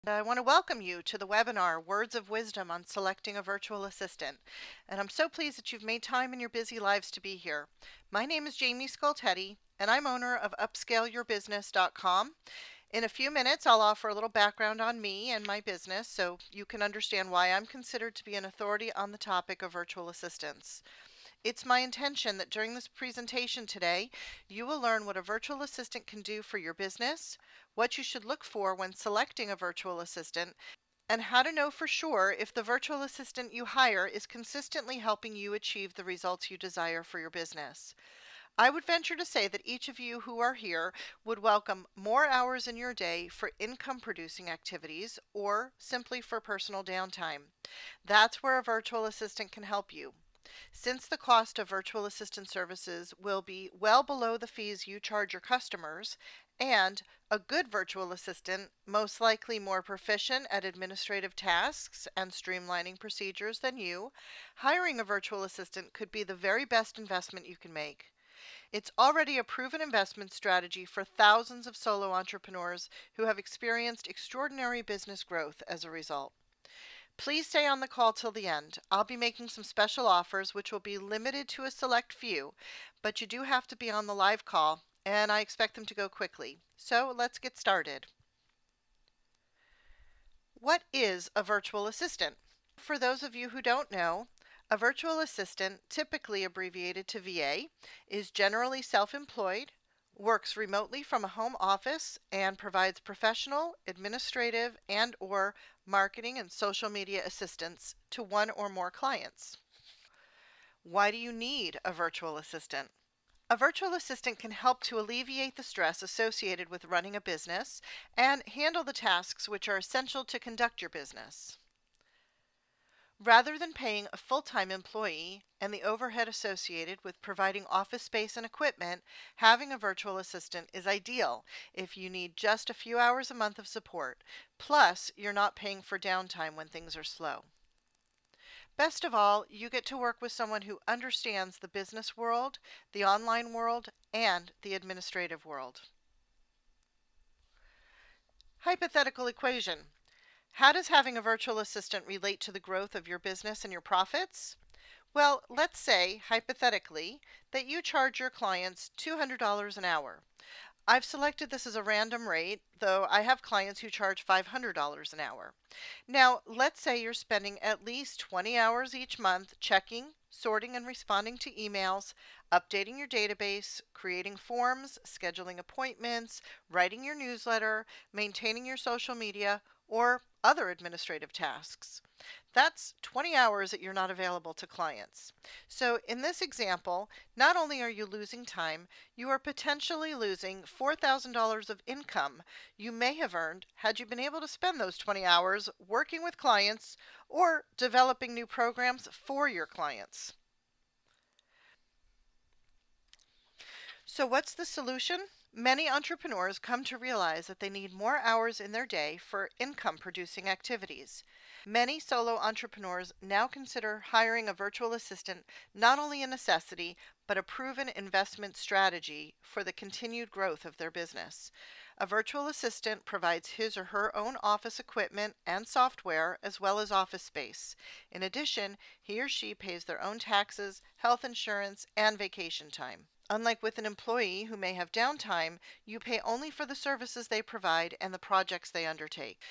I want to welcome you to the webinar, Words of Wisdom on Selecting a Virtual Assistant. And I'm so pleased that you've made time in your busy lives to be here. My name is Jamie Scoltetti, and I'm owner of UpscaleYourBusiness.com. In a few minutes, I'll offer a little background on me and my business so you can understand why I'm considered to be an authority on the topic of virtual assistants. It's my intention that during this presentation today, you will learn what a virtual assistant can do for your business, what you should look for when selecting a virtual assistant, and how to know for sure if the virtual assistant you hire is consistently helping you achieve the results you desire for your business. I would venture to say that each of you who are here would welcome more hours in your day for income producing activities or simply for personal downtime. That's where a virtual assistant can help you. Since the cost of virtual assistant services will be well below the fees you charge your customers, and a good virtual assistant, most likely more proficient at administrative tasks and streamlining procedures than you, hiring a virtual assistant could be the very best investment you can make. It's already a proven investment strategy for thousands of solo entrepreneurs who have experienced extraordinary business growth as a result. Please stay on the call till the end. I'll be making some special offers which will be limited to a select few, but you do have to be on the live call, and I expect them to go quickly. So let's get started. What is a virtual assistant? For those of you who don't know, a virtual assistant, typically abbreviated to VA, is generally self-employed, works remotely from a home office, and provides professional, administrative, and/or marketing and social media assistance to one or more clients. Why do you need a virtual assistant? A virtual assistant can help to alleviate the stress associated with running a business and handle the tasks which are essential to conduct your business. Rather than paying a full-time employee and the overhead associated with providing office space and equipment, having a virtual assistant is ideal if you need just a few hours a month of support. Plus, you're not paying for downtime when things are slow. Best of all, you get to work with someone who understands the business world, the online world, and the administrative world. Hypothetical equation. How does having a virtual assistant relate to the growth of your business and your profits? Well, let's say, hypothetically, that you charge your clients $200 an hour. I've selected this as a random rate, though I have clients who charge $500 an hour. Now, let's say you're spending at least 20 hours each month checking, sorting and responding to emails, updating your database, creating forms, scheduling appointments, writing your newsletter, maintaining your social media, or other administrative tasks. That's 20 hours that you're not available to clients. So in this example, not only are you losing time, you are potentially losing $4,000 of income you may have earned had you been able to spend those 20 hours working with clients or developing new programs for your clients. So what's the solution? Many entrepreneurs come to realize that they need more hours in their day for income-producing activities. Many solo entrepreneurs now consider hiring a virtual assistant not only a necessity, but a proven investment strategy for the continued growth of their business. A virtual assistant provides his or her own office equipment and software as well as office space. In addition, he or she pays their own taxes, health insurance, and vacation time. Unlike with an employee who may have downtime, you pay only for the services they provide and the projects they undertake.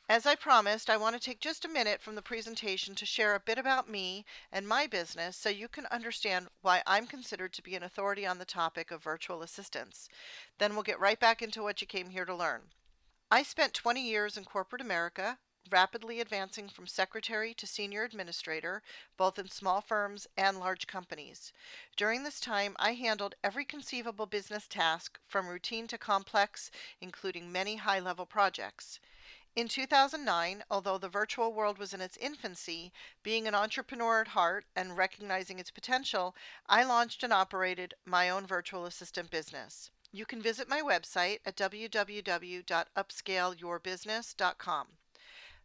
As I promised, I want to take just a minute from the presentation to share a bit about me and my business so you can understand why I'm considered to be an authority on the topic of virtual assistants. Then we'll get right back into what you came here to learn. I spent 20 years in corporate America, rapidly advancing from secretary to senior administrator, both in small firms and large companies. During this time, I handled every conceivable business task, from routine to complex, including many high-level projects. In 2009, although the virtual world was in its infancy, being an entrepreneur at heart and recognizing its potential, I launched and operated my own virtual assistant business. You can visit my website at www.upscaleyourbusiness.com.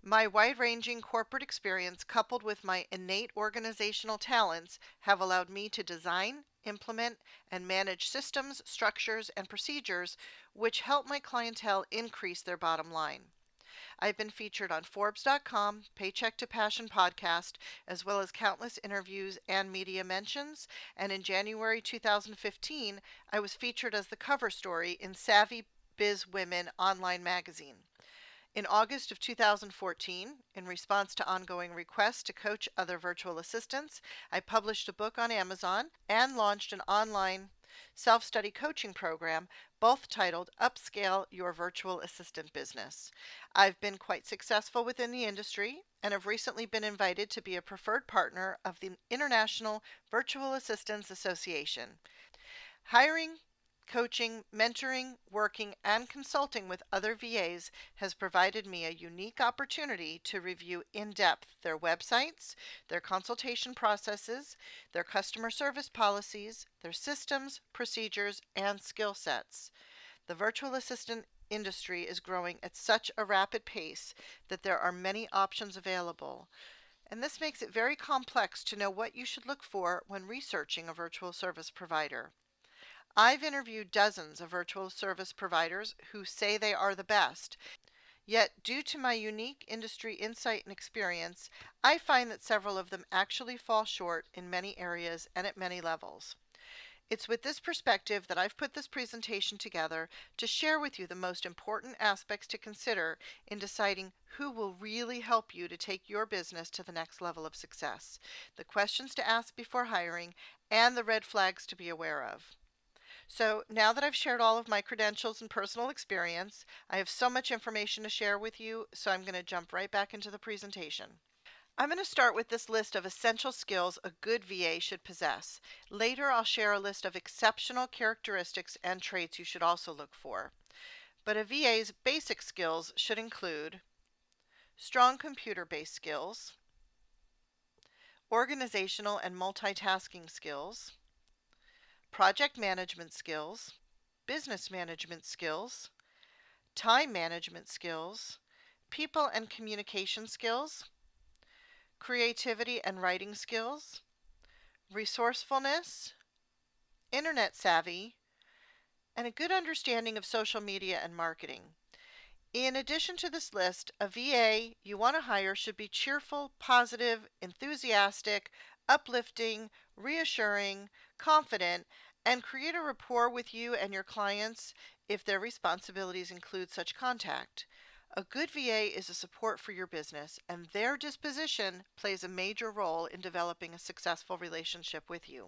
My wide-ranging corporate experience coupled with my innate organizational talents have allowed me to design, implement, and manage systems, structures, and procedures which help my clientele increase their bottom line. I've been featured on Forbes.com, Paycheck to Passion podcast, as well as countless interviews and media mentions. And in January 2015, I was featured as the cover story in Savvy Biz Women online magazine. In August of 2014, in response to ongoing requests to coach other virtual assistants, I published a book on Amazon and launched an online self-study coaching program, both titled Upscale Your Virtual Assistant Business. I've been quite successful within the industry and have recently been invited to be a preferred partner of the International Virtual Assistants Association. Hiring, coaching, mentoring, working, and consulting with other VAs has provided me a unique opportunity to review in depth their websites, their consultation processes, their customer service policies, their systems, procedures, and skill sets. The virtual assistant industry is growing at such a rapid pace that there are many options available. And this makes it very complex to know what you should look for when researching a virtual service provider. I've interviewed dozens of virtual service providers who say they are the best. Yet, due to my unique industry insight and experience, I find that several of them actually fall short in many areas and at many levels. It's with this perspective that I've put this presentation together to share with you the most important aspects to consider in deciding who will really help you to take your business to the next level of success, the questions to ask before hiring, and the red flags to be aware of. So now that I've shared all of my credentials and personal experience, I have so much information to share with you, so I'm going to jump right back into the presentation. I'm going to start with this list of essential skills a good VA should possess. Later, I'll share a list of exceptional characteristics and traits you should also look for. But a VA's basic skills should include strong computer-based skills, organizational and multitasking skills, project management skills, business management skills, time management skills, people and communication skills, creativity and writing skills, resourcefulness, internet savvy, and a good understanding of social media and marketing. In addition to this list, a VA you want to hire should be cheerful, positive, enthusiastic, uplifting, reassuring, confident, and create a rapport with you and your clients if their responsibilities include such contact. A good VA is a support for your business, and their disposition plays a major role in developing a successful relationship with you.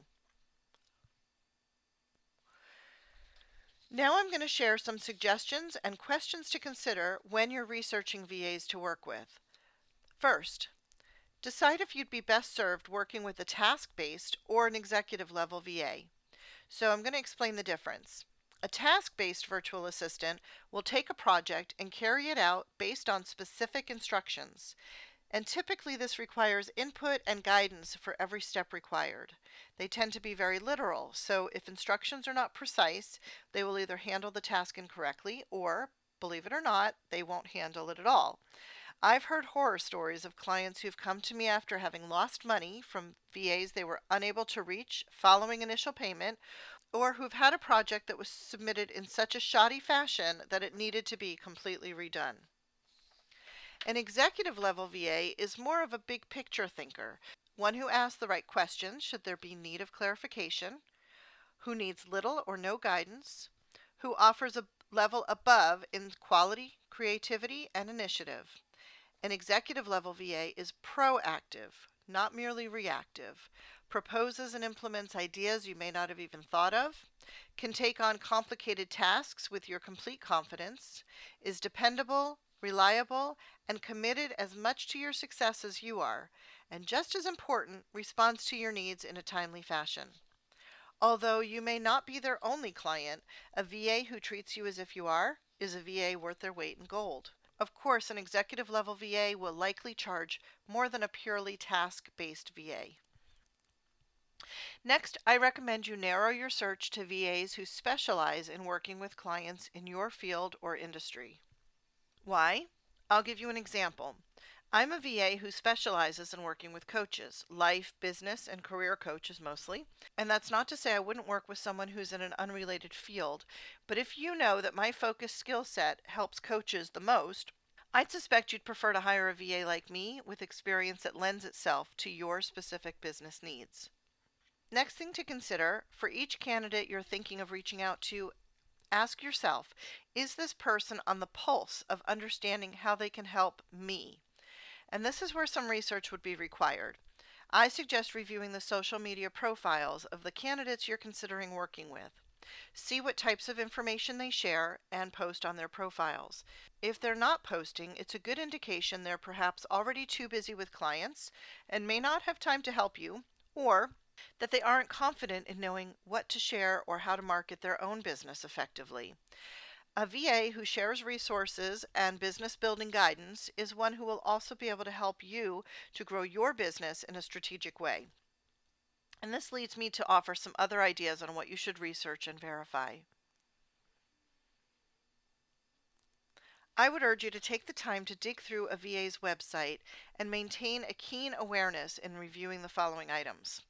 Now I'm going to share some suggestions and questions to consider when you're researching VAs to work with. First, decide if you'd be best served working with a task-based or an executive-level VA. So I'm going to explain the difference. A task-based virtual assistant will take a project and carry it out based on specific instructions. And typically this requires input and guidance for every step required. They tend to be very literal, so if instructions are not precise, they will either handle the task incorrectly or, believe it or not, they won't handle it at all. I've heard horror stories of clients who've come to me after having lost money from VAs they were unable to reach following initial payment, or who've had a project that was submitted in such a shoddy fashion that it needed to be completely redone. An executive level VA is more of a big picture thinker, one who asks the right questions should there be need of clarification, who needs little or no guidance, who offers a level above in quality, creativity, and initiative. An executive level VA is proactive, not merely reactive, proposes and implements ideas you may not have even thought of, can take on complicated tasks with your complete confidence, is dependable, reliable, and committed as much to your success as you are, and just as important, responds to your needs in a timely fashion. Although you may not be their only client, a VA who treats you as if you are is a VA worth their weight in gold. Of course, an executive level VA will likely charge more than a purely task-based VA. Next, I recommend you narrow your search to VAs who specialize in working with clients in your field or industry. Why? I'll give you an example. I'm a VA who specializes in working with coaches, life, business, and career coaches mostly. And that's not to say I wouldn't work with someone who's in an unrelated field, but if you know that my focused skill set helps coaches the most, I'd suspect you'd prefer to hire a VA like me with experience that lends itself to your specific business needs. Next thing to consider, for each candidate you're thinking of reaching out to, ask yourself, is this person on the pulse of understanding how they can help me? And this is where some research would be required. I suggest reviewing the social media profiles of the candidates you're considering working with. See what types of information they share and post on their profiles. If they're not posting, it's a good indication they're perhaps already too busy with clients and may not have time to help you, or that they aren't confident in knowing what to share or how to market their own business effectively. A VA who shares resources and business building guidance is one who will also be able to help you to grow your business in a strategic way. And this leads me to offer some other ideas on what you should research and verify. I would urge you to take the time to dig through a VA's website and maintain a keen awareness in reviewing the following items.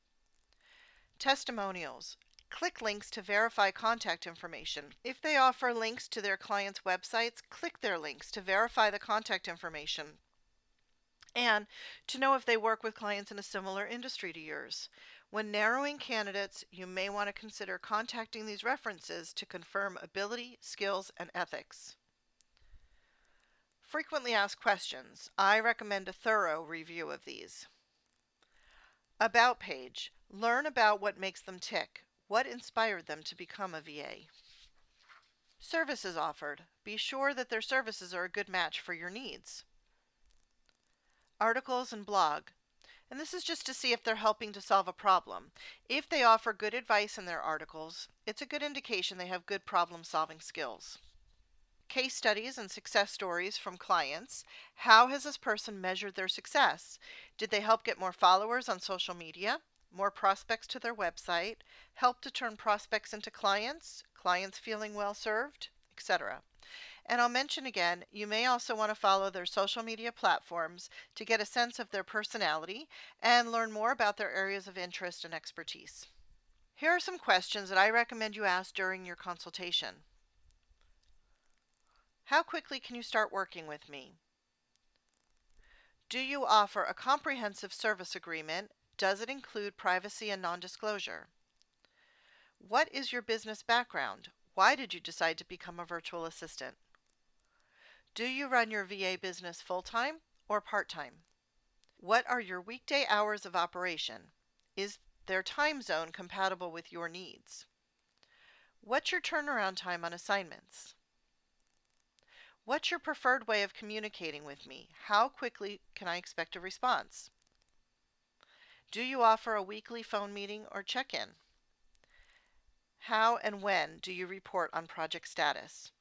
Testimonials. Click links to verify contact information. If they offer links to their clients' websites, click their links to verify the contact information and to know if they work with clients in a similar industry to yours. When narrowing candidates, you may want to consider contacting these references to confirm ability, skills, and ethics. Frequently asked questions. I recommend a thorough review of these. About page. Learn about what makes them tick. What inspired them to become a VA? Services offered. Be sure that their services are a good match for your needs. Articles and blog. And this is just to see if they're helping to solve a problem. If they offer good advice in their articles, it's a good indication they have good problem-solving skills. Case studies and success stories from clients. How has this person measured their success? Did they help get more followers on social media, more prospects to their website, help to turn prospects into clients, clients feeling well served, etc.? And I'll mention again, you may also want to follow their social media platforms to get a sense of their personality and learn more about their areas of interest and expertise. Here are some questions that I recommend you ask during your consultation. How quickly can you start working with me? Do you offer a comprehensive service agreement? Does it include privacy and non-disclosure? What is your business background? Why did you decide to become a virtual assistant? Do you run your VA business full-time or part-time? What are your weekday hours of operation? Is their time zone compatible with your needs? What's your turnaround time on assignments? What's your preferred way of communicating with me? How quickly can I expect a response? Do you offer a weekly phone meeting or check-in? How and when do you report on project status?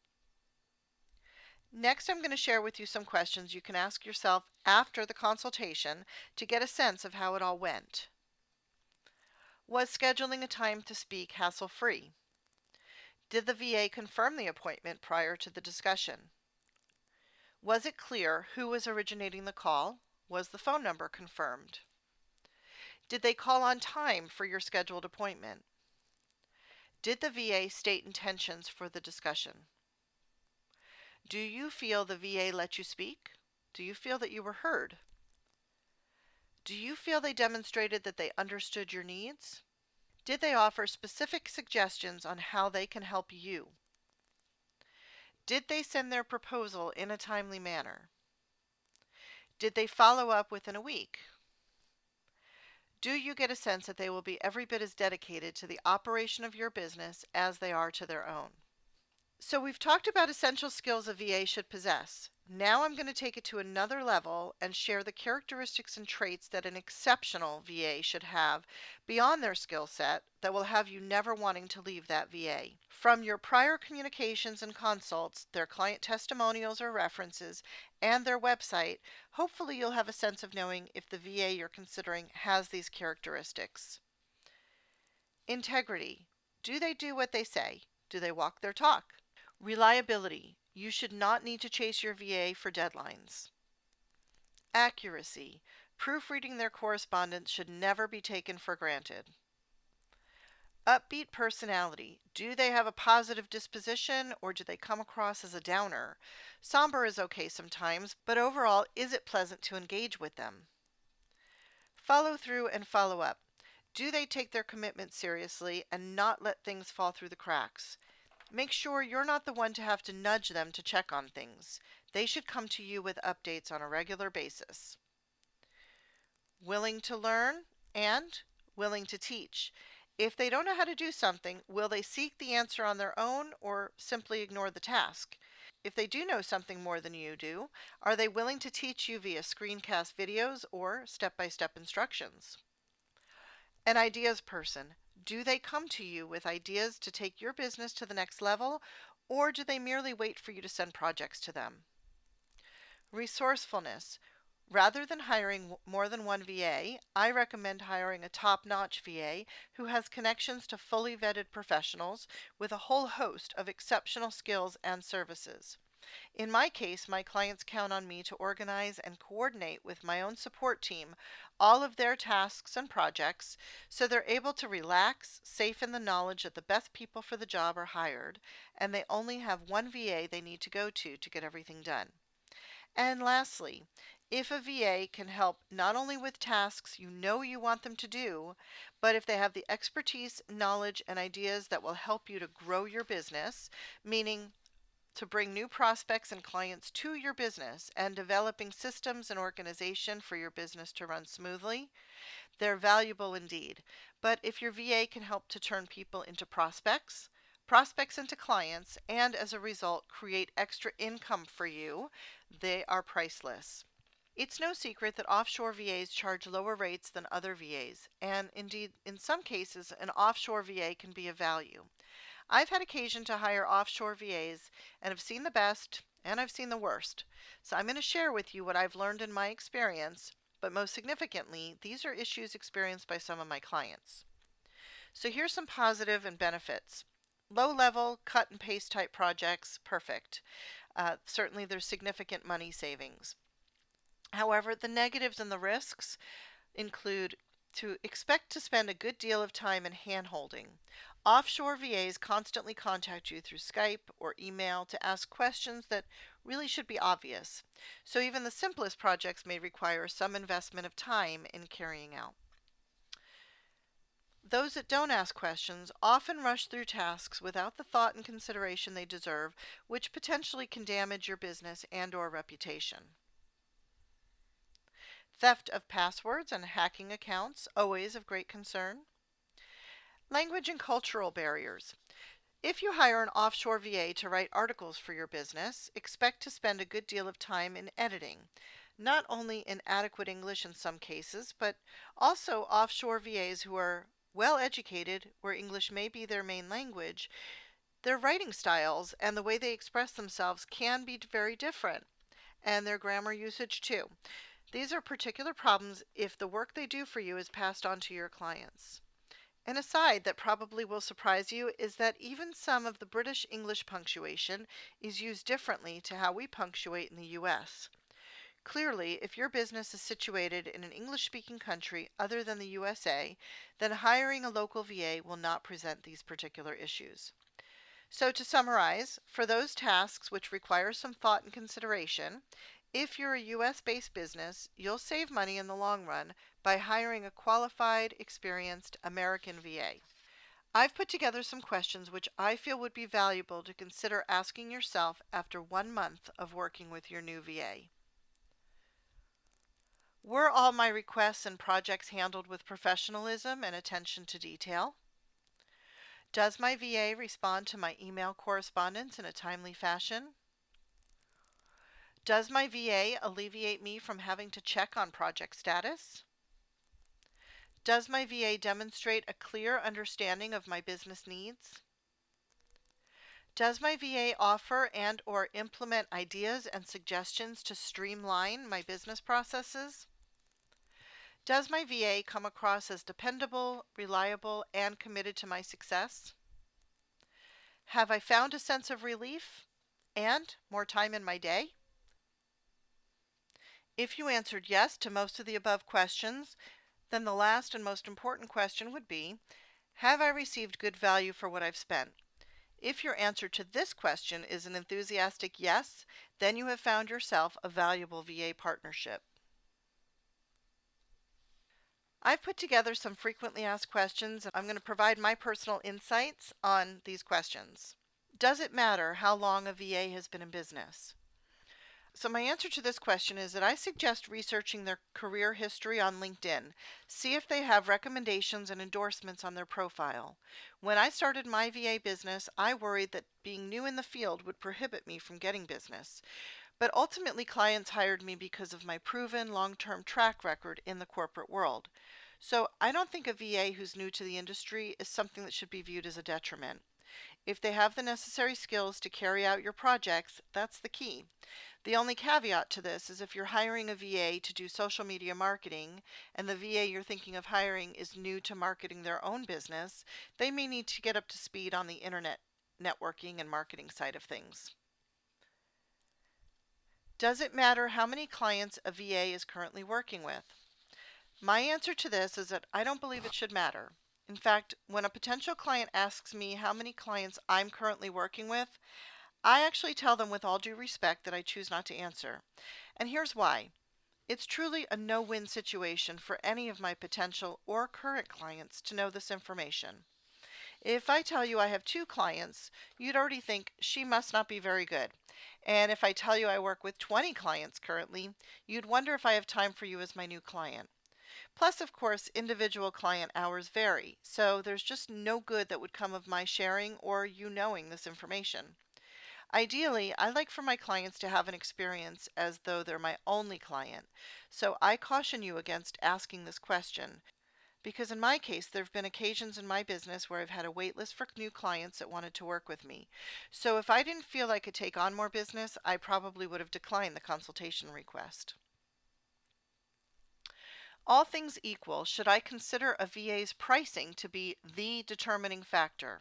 Next, I'm going to share with you some questions you can ask yourself after the consultation to get a sense of how it all went. Was scheduling a time to speak hassle-free? Did the VA confirm the appointment prior to the discussion? Was it clear who was originating the call? Was the phone number confirmed? Did they call on time for your scheduled appointment? Did the VA state intentions for the discussion? Do you feel the VA let you speak? Do you feel that you were heard? Do you feel they demonstrated that they understood your needs? Did they offer specific suggestions on how they can help you? Did they send their proposal in a timely manner? Did they follow up within a week? Do you get a sense that they will be every bit as dedicated to the operation of your business as they are to their own? So we've talked about essential skills a VA should possess. Now I'm going to take it to another level and share the characteristics and traits that an exceptional VA should have beyond their skill set that will have you never wanting to leave that VA. From your prior communications and consults, their client testimonials or references, and their website, hopefully you'll have a sense of knowing if the VA you're considering has these characteristics. Integrity. Do they do what they say? Do they walk their talk? Reliability. You should not need to chase your VA for deadlines. Accuracy. Proofreading their correspondence should never be taken for granted. Upbeat personality. Do they have a positive disposition or do they come across as a downer? Somber is okay sometimes, but overall, is it pleasant to engage with them? Follow through and follow up. Do they take their commitment seriously and not let things fall through the cracks? Make sure you're not the one to have to nudge them to check on things. They should come to you with updates on a regular basis. Willing to learn and willing to teach. If they don't know how to do something, will they seek the answer on their own or simply ignore the task? If they do know something more than you do, are they willing to teach you via screencast videos or step-by-step instructions? An ideas person. Do they come to you with ideas to take your business to the next level, or do they merely wait for you to send projects to them? Resourcefulness. Rather than hiring more than one VA, I recommend hiring a top-notch VA who has connections to fully vetted professionals with a whole host of exceptional skills and services. In my case, my clients count on me to organize and coordinate with my own support team all of their tasks and projects so they're able to relax, safe in the knowledge that the best people for the job are hired and they only have one VA they need to go to get everything done. And lastly, if a VA can help not only with tasks you know you want them to do, but if they have the expertise, knowledge, and ideas that will help you to grow your business, meaning to bring new prospects and clients to your business and developing systems and organization for your business to run smoothly, they're valuable indeed. But if your VA can help to turn people into prospects, prospects into clients, and as a result create extra income for you, they are priceless. It's no secret that offshore VAs charge lower rates than other VAs, and indeed, in some cases, an offshore VA can be of value. I've had occasion to hire offshore VAs and have seen the best and I've seen the worst. So I'm going to share with you what I've learned in my experience, but most significantly, these are issues experienced by some of my clients. So here's some positive and benefits. Low level, cut and paste type projects, perfect. Certainly there's significant money savings. However, the negatives and the risks include to expect to spend a good deal of time in hand-holding. Offshore VAs constantly contact you through Skype or email to ask questions that really should be obvious. So even the simplest projects may require some investment of time in carrying out. Those that don't ask questions often rush through tasks without the thought and consideration they deserve, which potentially can damage your business and/or reputation. Theft of passwords and hacking accounts, always of great concern. Language and cultural barriers. If you hire an offshore VA to write articles for your business, expect to spend a good deal of time in editing. Not only in adequate English in some cases, but also offshore VAs who are well educated, where English may be their main language, their writing styles and the way they express themselves can be very different, and their grammar usage too. These are particular problems if the work they do for you is passed on to your clients. An aside that probably will surprise you is that even some of the British English punctuation is used differently to how we punctuate in the US. Clearly, if your business is situated in an English-speaking country other than the USA, then hiring a local VA will not present these particular issues. So to summarize, for those tasks which require some thought and consideration, if you're a US-based business, you'll save money in the long run by hiring a qualified, experienced American VA. I've put together some questions which I feel would be valuable to consider asking yourself after 1 month of working with your new VA. Were all my requests and projects handled with professionalism and attention to detail? Does my VA respond to my email correspondence in a timely fashion? Does my VA alleviate me from having to check on project status? Does my VA demonstrate a clear understanding of my business needs? Does my VA offer and/or implement ideas and suggestions to streamline my business processes? Does my VA come across as dependable, reliable, and committed to my success? Have I found a sense of relief and more time in my day? If you answered yes to most of the above questions, then the last and most important question would be, Have I received good value for what I've spent? If your answer to this question is an enthusiastic yes, then you have found yourself a valuable VA partnership. I've put together some frequently asked questions, and I'm going to provide my personal insights on these questions. Does it matter how long a VA has been in business? So my answer to this question is that I suggest researching their career history on LinkedIn. See if they have recommendations and endorsements on their profile. When I started my VA business, I worried that being new in the field would prohibit me from getting business. But ultimately, clients hired me because of my proven long-term track record in the corporate world. So I don't think a VA who's new to the industry is something that should be viewed as a detriment. If they have the necessary skills to carry out your projects, that's the key. The only caveat to this is if you're hiring a VA to do social media marketing and the VA you're thinking of hiring is new to marketing their own business, they may need to get up to speed on the internet networking and marketing side of things. Does it matter how many clients a VA is currently working with? My answer to this is that I don't believe it should matter. In fact, when a potential client asks me how many clients I'm currently working with, I actually tell them with all due respect that I choose not to answer. And here's why. It's truly a no-win situation for any of my potential or current clients to know this information. If I tell you I have 2 clients, you'd already think she must not be very good. And if I tell you I work with 20 clients currently, you'd wonder if I have time for you as my new client. Plus, of course, individual client hours vary, so there's just no good that would come of my sharing or you knowing this information. Ideally, I like for my clients to have an experience as though they're my only client, so I caution you against asking this question, because in my case, there have been occasions in my business where I've had a wait list for new clients that wanted to work with me. So if I didn't feel I could take on more business, I probably would have declined the consultation request. All things equal, should I consider a VA's pricing to be the determining factor?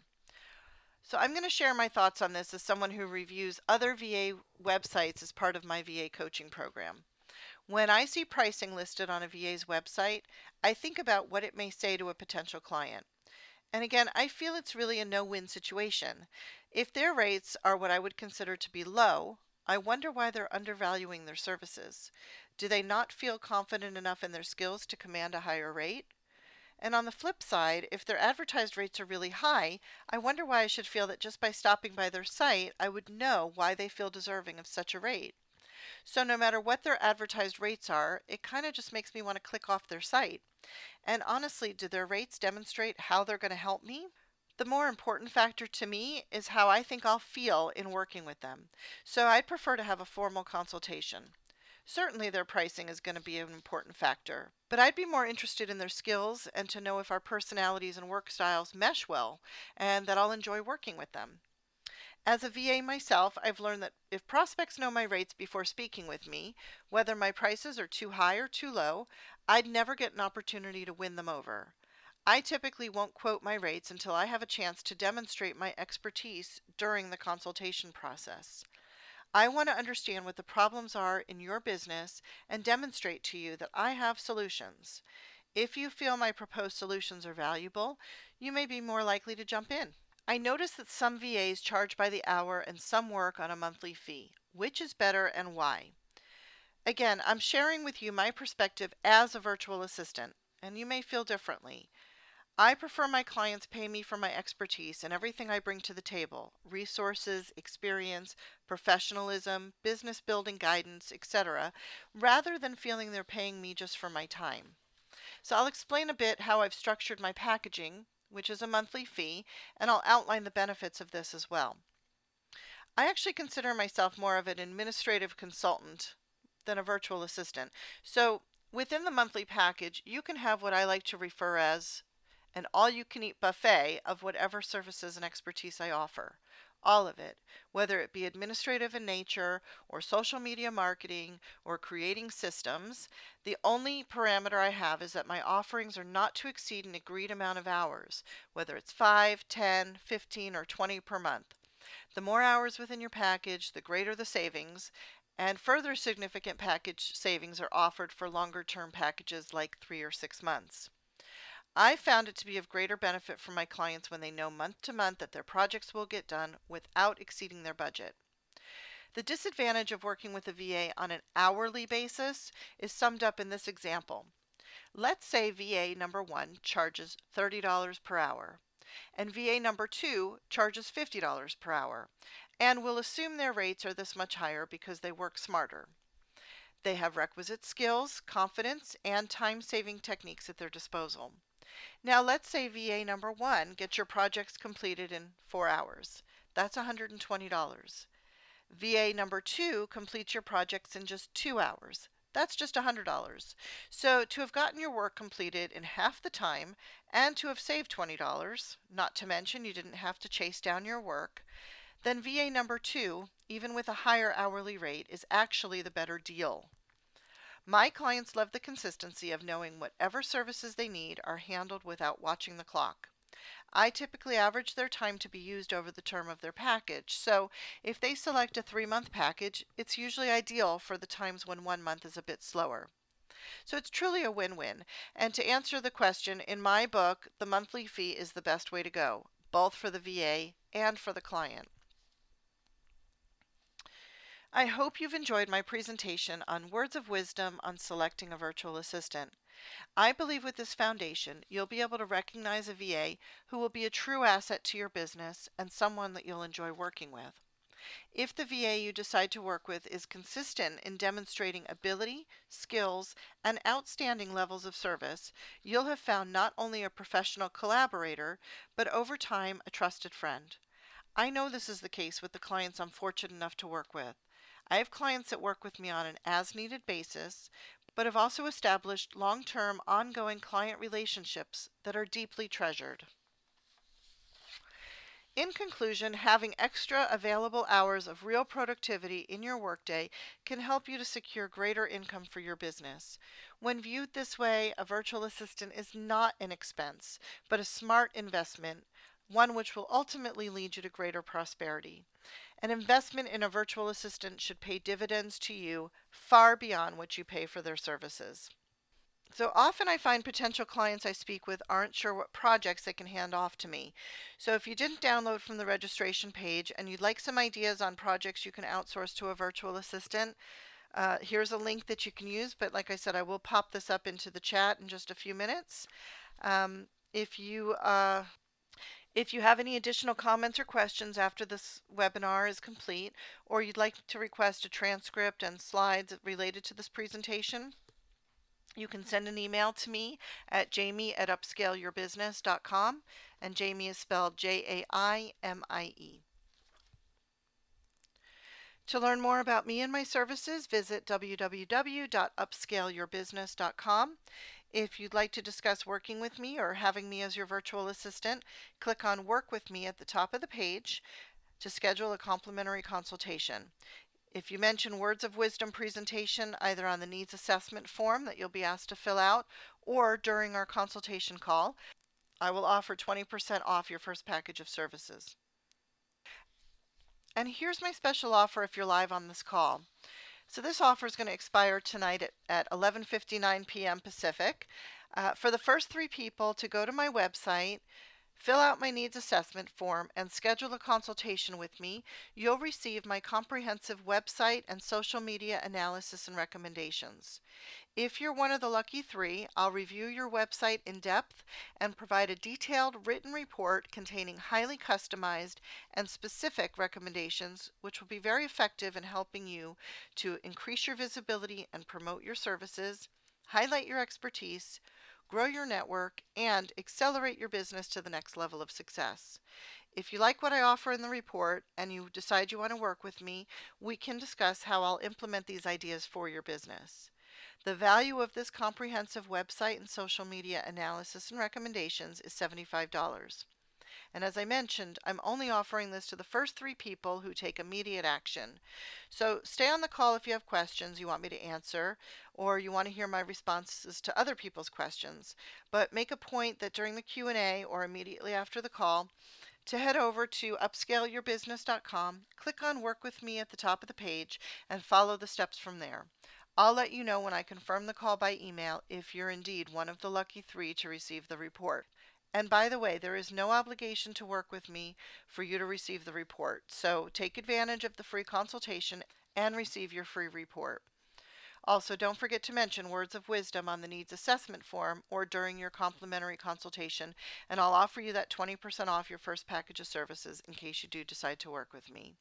So I'm going to share my thoughts on this as someone who reviews other VA websites as part of my VA coaching program. When I see pricing listed on a VA's website, I think about what it may say to a potential client. And again, I feel it's really a no-win situation. If their rates are what I would consider to be low, I wonder why they're undervaluing their services. Do they not feel confident enough in their skills to command a higher rate? And on the flip side, if their advertised rates are really high, I wonder why I should feel that just by stopping by their site, I would know why they feel deserving of such a rate. So no matter what their advertised rates are, it kind of just makes me want to click off their site. And honestly, do their rates demonstrate how they're going to help me? The more important factor to me is how I think I'll feel in working with them. So I'd prefer to have a formal consultation. Certainly their pricing is going to be an important factor, but I'd be more interested in their skills and to know if our personalities and work styles mesh well and that I'll enjoy working with them. As a VA myself, I've learned that if prospects know my rates before speaking with me, whether my prices are too high or too low, I'd never get an opportunity to win them over. I typically won't quote my rates until I have a chance to demonstrate my expertise during the consultation process. I want to understand what the problems are in your business and demonstrate to you that I have solutions. If you feel my proposed solutions are valuable, you may be more likely to jump in. I notice that some VAs charge by the hour and some work on a monthly fee. Which is better and why? Again, I'm sharing with you my perspective as a virtual assistant, and you may feel differently. I prefer my clients pay me for my expertise and everything I bring to the table: resources, experience, professionalism, business building guidance, etc., rather than feeling they're paying me just for my time. So I'll explain a bit how I've structured my packaging, which is a monthly fee, and I'll outline the benefits of this as well. I actually consider myself more of an administrative consultant than a virtual assistant. So within the monthly package, you can have what I like to refer as an all-you-can-eat buffet of whatever services and expertise I offer. All of it, whether it be administrative in nature, or social media marketing, or creating systems. The only parameter I have is that my offerings are not to exceed an agreed amount of hours, whether it's 5, 10, 15, or 20 per month. The more hours within your package, the greater the savings, and further significant package savings are offered for longer term packages like 3 or 6 months. I found it to be of greater benefit for my clients when they know month to month that their projects will get done without exceeding their budget. The disadvantage of working with a VA on an hourly basis is summed up in this example. Let's say VA number 1 charges $30 per hour, and VA number 2 charges $50 per hour, and we'll assume their rates are this much higher because they work smarter. They have requisite skills, confidence, and time-saving techniques at their disposal. Now let's say VA number 1 gets your projects completed in 4 hours. That's $120. VA number 2 completes your projects in just 2 hours. That's just $100. So to have gotten your work completed in half the time and to have saved $20, not to mention you didn't have to chase down your work, then VA number 2, even with a higher hourly rate, is actually the better deal. My clients love the consistency of knowing whatever services they need are handled without watching the clock. I typically average their time to be used over the term of their package, so if they select a 3-month package, it's usually ideal for the times when 1 month is a bit slower. So it's truly a win-win. And to answer the question, in my book, the monthly fee is the best way to go, both for the VA and for the client. I hope you've enjoyed my presentation on words of wisdom on selecting a virtual assistant. I believe with this foundation, you'll be able to recognize a VA who will be a true asset to your business and someone that you'll enjoy working with. If the VA you decide to work with is consistent in demonstrating ability, skills, and outstanding levels of service, you'll have found not only a professional collaborator, but over time, a trusted friend. I know this is the case with the clients I'm fortunate enough to work with. I have clients that work with me on an as-needed basis, but have also established long-term, ongoing client relationships that are deeply treasured. In conclusion, having extra available hours of real productivity in your workday can help you to secure greater income for your business. When viewed this way, a virtual assistant is not an expense, but a smart investment, one which will ultimately lead you to greater prosperity. An investment in a virtual assistant should pay dividends to you far beyond what you pay for their services. So often I find potential clients I speak with aren't sure what projects they can hand off to me. So if you didn't download from the registration page and you'd like some ideas on projects you can outsource to a virtual assistant, here's a link that you can use. But like I said, I will pop this up into the chat in just a few minutes. If you have any additional comments or questions after this webinar is complete, or you'd like to request a transcript and slides related to this presentation, you can send an email to me at jamie@upscaleyourbusiness.com, and Jamie is spelled Jaimie. To learn more about me and my services, visit www.upscaleyourbusiness.com. If you'd like to discuss working with me or having me as your virtual assistant, click on Work with Me at the top of the page to schedule a complimentary consultation. If you mention Words of Wisdom presentation either on the needs assessment form that you'll be asked to fill out or during our consultation call, I will offer 20% off your first package of services. And here's my special offer if you're live on this call. So this offer is going to expire tonight at 11:59 p.m. Pacific. For the first 3 people to go to my website, fill out my needs assessment form, and schedule a consultation with me, you'll receive my comprehensive website and social media analysis and recommendations. If you're one of the lucky 3, I'll review your website in depth and provide a detailed written report containing highly customized and specific recommendations, which will be very effective in helping you to increase your visibility and promote your services, highlight your expertise, grow your network, and accelerate your business to the next level of success. If you like what I offer in the report and you decide you want to work with me, we can discuss how I'll implement these ideas for your business. The value of this comprehensive website and social media analysis and recommendations is $75. And as I mentioned, I'm only offering this to the first 3 people who take immediate action. So stay on the call if you have questions you want me to answer, or you want to hear my responses to other people's questions. But make a point that during the Q&A or immediately after the call to head over to upscaleyourbusiness.com, click on Work with Me at the top of the page, and follow the steps from there. I'll let you know when I confirm the call by email if you're indeed one of the lucky 3 to receive the report. And by the way, there is no obligation to work with me for you to receive the report, so take advantage of the free consultation and receive your free report. Also, don't forget to mention words of wisdom on the needs assessment form or during your complimentary consultation, and I'll offer you that 20% off your first package of services in case you do decide to work with me.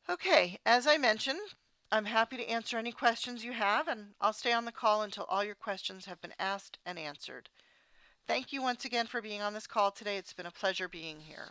Okay, as I mentioned, I'm happy to answer any questions you have, and I'll stay on the call until all your questions have been asked and answered. Thank you once again for being on this call today. It's been a pleasure being here.